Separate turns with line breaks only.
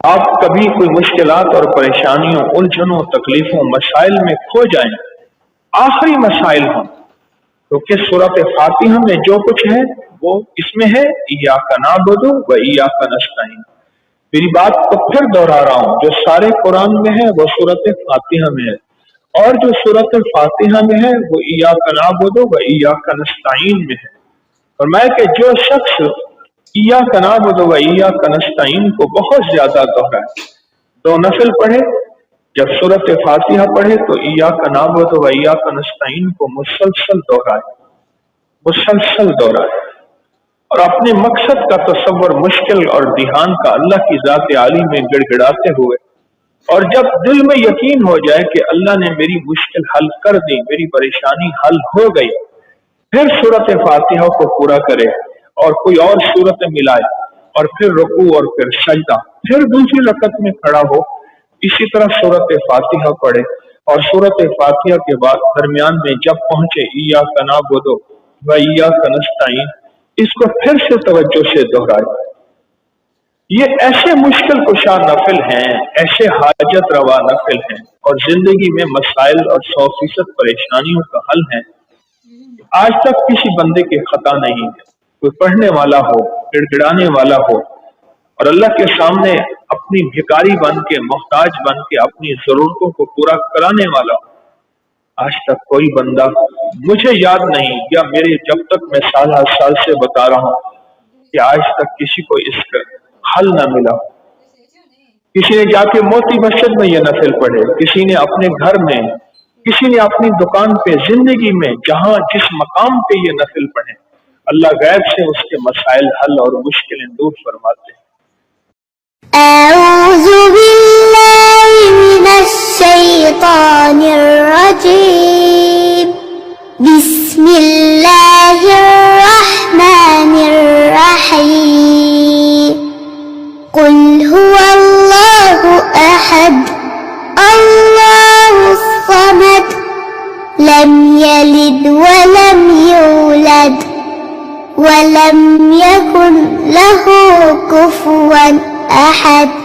آپ کبھی کوئی مشکلات اور پریشانیوں، الجھنوں، تکلیفوں، مسائل میں کھو جائیں، آخری مسائل ہوں، تو کہ سورۃ فاتحہ میں جو کچھ ہے وہ اس میں ہے، ایاک نعبد و ایاک نستعین۔ میری بات کو پھر دوہرا رہا ہوں، جو سارے قرآن میں ہے وہ سورۃ فاتحہ میں ہے، اور جو سورۃ فاتحہ میں ہے وہ ایاک نعبد و ایاک نستعین میں ہے۔ فرمایا کہ جو شخص ایاک نعبد و ایاک نستعین کو بہت زیادہ دوہرائے، دو نفل پڑھے، جب سورۃ فاتحہ پڑھے تو ایاک نعبد و ایاک نستعین کو مسلسل دہرائے اور اپنے مقصد کا تصور مشکل اور دھیان کا اللہ کی ذات عالی میں گڑ گڑاتے ہوئے، اور جب دل میں یقین ہو جائے کہ اللہ نے میری مشکل حل کر دی، میری پریشانی حل ہو گئی، پھر سورۃ فاتحہ کو پورا کرے اور کوئی اور سورت ملائے، اور پھر رکوع اور پھر سجدہ، پھر دوسری رکعت میں کھڑا ہو، اسی طرح سورۃ فاتحہ پڑھے، اور سورۃ فاتحہ کے بعد درمیان میں جب پہنچے ایاک نعبد و ایاک نستعین، اس کو پھر سے توجہ سے دہرائے۔ یہ ایسے مشکل کشا نفل ہیں، ایسے حاجت روا نفل ہیں، اور زندگی میں مسائل اور 100% پریشانیوں کا حل ہے۔ آج تک کسی بندے کی خطا نہیں ہے، کوئی پڑھنے والا ہو، گڑ گڑانے والا ہو، اور اللہ کے سامنے اپنی بھکاری بن کے، محتاج بن کے اپنی ضرورتوں کو پورا کرانے والا ہو، آج تک کوئی بندہ مجھے یاد نہیں، یا میرے جب تک میں سال سے بتا رہا ہوں کہ آج تک کسی کو اس کا حل نہ ملا۔ کسی نے جا کے موتی مسجد میں یہ نفل پڑھے، کسی نے اپنے گھر میں، کسی نے اپنی دکان پہ، زندگی میں جہاں جس مقام پہ یہ نفل پڑھے، اللہ غیب سے اس کے مسائل حل اور مشکلیں دور فرماتے ہیں۔
اعوذ باللہ من الشیطان الرجیم، بسم اللہ الرحمن الرحیم، قل هو اللہ احد اللہ الصمد لم یلد ولم یولد ولم یکن له کفوا احد۔